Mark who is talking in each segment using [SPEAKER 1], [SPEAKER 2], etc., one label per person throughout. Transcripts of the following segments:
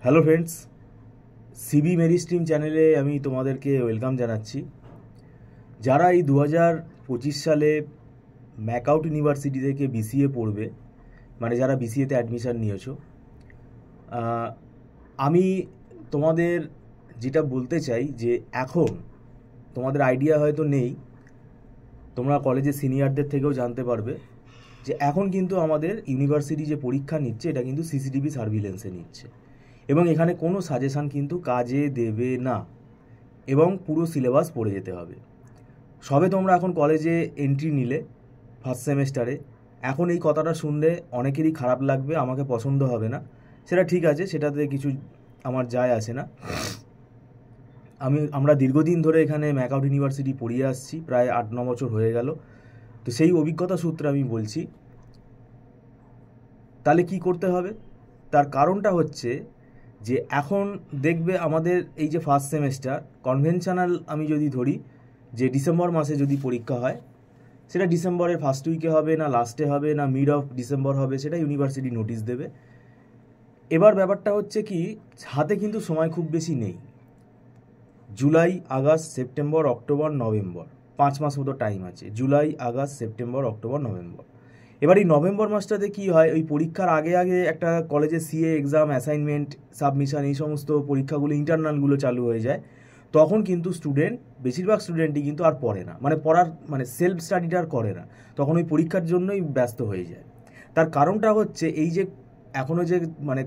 [SPEAKER 1] Hello friends, সিবি মেরি stream চ্যানেলে আমি তোমাদেরকে ওয়েলকাম জানাচ্ছি। যারা এই 2025 সালে ম্যাকআউট ইউনিভার্সিটি থেকে বিসিএ পড়বে, মানে যারা বিসিএতে অ্যাডমিশান নিয়েছো, আমি তোমাদের যেটা বলতে চাই যে এখন তোমাদের আইডিয়া হয়তো নেই, তোমরা কলেজের সিনিয়রদের থেকেও জানতে পারবে যে এখন কিন্তু আমাদের ইউনিভার্সিটি যে পরীক্ষা নিচ্ছে এটা কিন্তু সিসিটিভি সার্ভিলেন্সে নিচ্ছে এবং এখানে কোনো সাজেশান কিন্তু কাজে দেবে না এবং পুরো সিলেবাস পড়ে যেতে হবে। সবে তোমরা এখন কলেজে এন্ট্রি নিলে ফার্স্ট সেমেস্টারে, এখন এই কথাটা শুনলে অনেকেরই খারাপ লাগবে, আমাকে পছন্দ হবে না, সেটা ঠিক আছে, সেটাতে কিছু আমার যায় আসে না। আমরা দীর্ঘদিন ধরে এখানে ম্যাকআউট ইউনিভার্সিটি পড়িয়ে আসছি, প্রায় 8-9 বছর হয়ে গেল। তো সেই অভিজ্ঞতা সূত্রে আমি বলছি। তাহলে কি করতে হবে? তার কারণটা হচ্ছে যে এখন দেখবে আমাদের এই যে ফার্স্ট সেমেস্টার কনভেনশনাল আমি যদি ধরি যে ডিসেম্বর মাসে যদি পরীক্ষা হয়, সেটা ডিসেম্বরের ফার্স্ট উইকে হবে না লাস্টে হবে না মিড অফ ডিসেম্বর হবে, সেটা ইউনিভার্সিটি নোটিশ দেবে। এবার ব্যাপারটা হচ্ছে কি, হাতে কিন্তু সময় খুব বেশি নেই। July, August, September, October, November, 5 মাস মতো টাইম আছে। July, August, September, October, November. এবার এই নভেম্বর মাসটাতে কি হয়, ওই পরীক্ষার আগে আগে একটা কলেজের সিএ এক্সাম, অ্যাসাইনমেন্ট, সাবমিশন, এই সমস্ত পরীক্ষাগুলো, ইন্টারনালগুলো চালু হয়ে যায়। তখন কিন্তু বেশিরভাগ স্টুডেন্টই কিন্তু আর পড়ে না, মানে সেলফ স্টাডিটা আর করে না, তখন ওই পরীক্ষার জন্যই ব্যস্ত হয়ে যায়। তার কারণটা হচ্ছে এই যে এখনও যে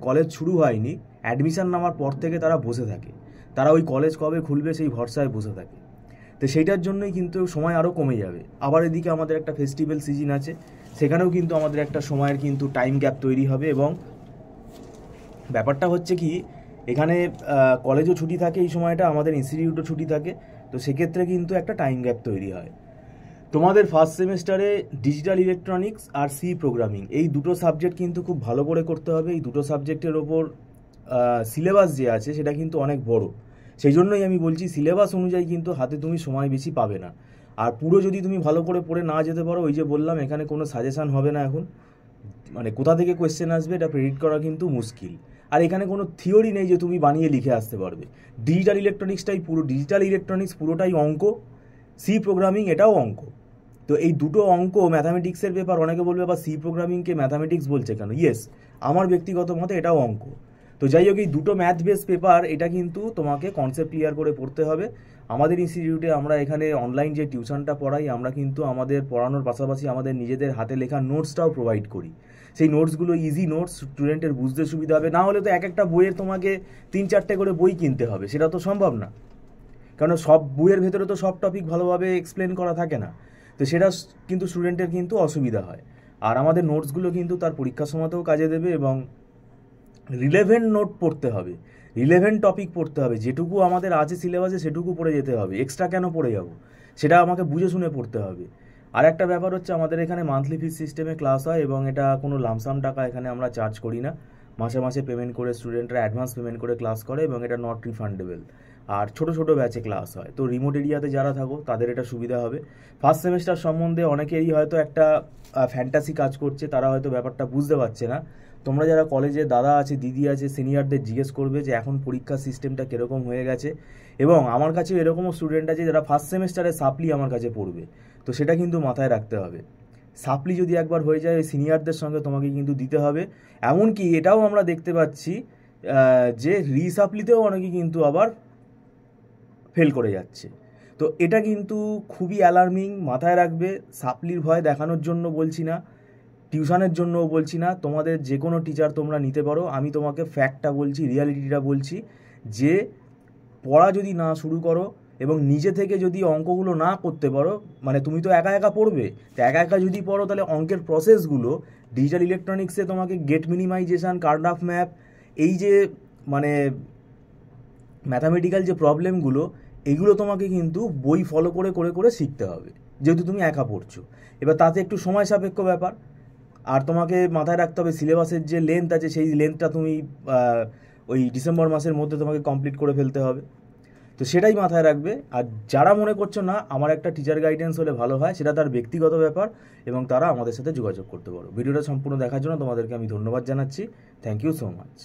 [SPEAKER 1] কলেজ শুরু হয়নি, অ্যাডমিশান নেওয়ার পর থেকে তারা বসে থাকে, তারা ওই কলেজ কবে খুলবে সেই ভরসায় বসে থাকে। তো সেইটার জন্যই কিন্তু সময় আরও কমে যাবে। আবার এদিকে আমাদের একটা ফেস্টিভ্যাল সিজন আছে, সেখানেও কিন্তু আমাদের একটা সময়ের কিন্তু টাইম গ্যাপ তৈরি হবে। এবং ব্যাপারটা হচ্ছে কি, এখানে কলেজও ছুটি থাকে এই সময়টা, আমাদের ইনস্টিটিউটও ছুটি থাকে, তো সেক্ষেত্রে কিন্তু একটা টাইম গ্যাপ তৈরি হয়। তোমাদের ফার্স্ট সেমেস্টারে ডিজিটাল ইলেকট্রনিক্স আর সি প্রোগ্রামিং, এই দুটো সাবজেক্ট কিন্তু খুব ভালো করে করতে হবে। এই দুটো সাবজেক্টের ওপর সিলেবাস যে আছে সেটা কিন্তু অনেক বড়, সেই জন্যই আমি বলছি সিলেবাস অনুযায়ী কিন্তু হাতে তুমি সময় বেশি পাবে না। আর পুরো যদি তুমি ভালো করে পড়ে না যেতে পারো, ওই যে বললাম এখানে কোনো সাজেশান হবে না এখন, কোথা থেকে কোয়েশ্চেন আসবে এটা প্রেডিক্ট করা কিন্তু মুশকিল। আর এখানে কোনো থিওরি নেই যে তুমি বানিয়ে লিখে আসতে পারবে। ডিজিটাল ইলেকট্রনিক্স পুরোটাই অঙ্ক, সি প্রোগ্রামিং এটাও অঙ্ক। তো এই দুটো অঙ্ক ম্যাথামেটিক্সের পেপার, অনেকে বলবে বা সি প্রোগ্রামিংকে ম্যাথামেটিক্স বলছে কেন? ইয়েস, আমার ব্যক্তিগত মতে এটাও অঙ্ক। তো যাই হোক, এই দুটো ম্যাথ বেস পেপার, এটা কিন্তু তোমাকে কনসেপ্ট ক্লিয়ার করে পড়তে হবে। আমাদের ইনস্টিটিউটে আমরা এখানে অনলাইন যে টিউশনটা পড়াই, আমরা কিন্তু আমাদের পড়ানোর পাশাপাশি আমাদের নিজেদের হাতে লেখা নোটসটাও প্রোভাইড করি। সেই নোটসগুলো ইজি নোটস, স্টুডেন্টের বুঝতে সুবিধা হবে। না হলে তো এক একটা বইয়ের তোমাকে 3-4টে করে বই কিনতে হবে, সেটা তো সম্ভব না, কারণ সব বইয়ের ভেতরে তো সব টপিক ভালোভাবে এক্সপ্লেন করা থাকে না। তো সেটা কিন্তু স্টুডেন্টের কিন্তু অসুবিধা হয়। আর আমাদের নোটসগুলো কিন্তু তার পরীক্ষার সময়তেও কাজে দেবে এবং রিলেভেন্ট নোট পড়তে হবে, রিলেভেন্ট টপিক পড়তে হবে, যেটুকু আমাদের আছে সিলেবাসে সেটুকু পড়ে যেতে হবে, এক্সট্রা কেন পড়ে যাব, সেটা আমাকে বুঝে শুনে পড়তে হবে। আর একটা ব্যাপার হচ্ছে, আমাদের এখানে মান্থলি ফিস সিস্টেমে ক্লাস হয় এবং এটা কোনো লামসাম টাকা এখানে আমরা চার্জ করি না। মাসে মাসে পেমেন্ট করে স্টুডেন্টরা অ্যাডভান্স পেমেন্ট করে ক্লাস করে এবং এটা নট রিফান্ডেবল। আর ছোট ছোট ব্যাচে ক্লাস হয়, তো রিমোট এরিয়াতে যারা থাকো তাদের এটা সুবিধা হবে। ফার্স্ট সেমেস্টার সম্বন্ধে অনেকেরই হয়তো একটা ফ্যান্টাসি কাজ করছে, তারা হয়তো ব্যাপারটা বুঝতে পারছে না। তোমরা যারা কলেজে দাদা আছে, দিদি আছে, সিনিয়রদের জিজ্ঞেস করবে যে এখন পরীক্ষার সিস্টেমটা কীরকম হয়ে গেছে। এবং আমার কাছেও এরকমও স্টুডেন্ট আছে যারা ফার্স্ট সেমেস্টারে সাপ্লি আমার কাছে পড়বে, তো সেটা কিন্তু মাথায় রাখতে হবে। সাপ্লি যদি একবার হয়ে যায়, ওই সিনিয়রদের সঙ্গে তোমাকে কিন্তু দিতে হবে। এমনকি এটাও আমরা দেখতে পাচ্ছি যে রিসাপ্লিতেও অনেকে কিন্তু আবার ফেল করে যাচ্ছে। তো এটা কিন্তু খুবই অ্যালার্মিং, মাথায় রাখবে। সাপ্লির ভয় দেখানোর জন্য বলছি না, টিউশনের জন্যও বলছি না, তোমাদের যে কোনো টিচার তোমরা নিতে পারো। আমি তোমাকে ফ্যাক্টটা বলছি, রিয়ালিটিটা বলছি, যে পড়া যদি না শুরু করো এবং নিজে থেকে যদি অঙ্কগুলো না করতে পারো, তুমি তো একা একা পড়বে, তো একা একা যদি পড়ো তাহলে অঙ্কের প্রসেসগুলো ডিজিটাল ইলেকট্রনিক্সে তোমাকে গেট মিনিমাইজেশান, কার্ড অফ ম্যাপ, এই যে ম্যাথামেটিক্যাল যে প্রবলেমগুলো, এইগুলো তোমাকে কিন্তু বই ফলো করে করে করে শিখতে হবে, যেহেতু তুমি একা পড়ছো। এবার তাতে একটু সময় সাপেক্ষ ব্যাপার। আর তোমাকে মাথায় রাখতে হবে সিলেবাসের যে লেন্থ আছে, সেই লেন্থটা তুমি ওই ডিসেম্বর মাসের মধ্যে তোমাকে কমপ্লিট করে ফেলতে হবে। তো সেটাই মাথায় রাখবে। আর যারা মনে করছো না আমার একটা টিচার গাইডেন্স হলে ভালো হয়, সেটা তার ব্যক্তিগত ব্যাপার এবং তারা আমাদের সাথে যোগাযোগ করতে পারো। ভিডিওটা সম্পূর্ণ দেখার জন্য তোমাদেরকে আমি ধন্যবাদ জানাচ্ছি। Thank you so much.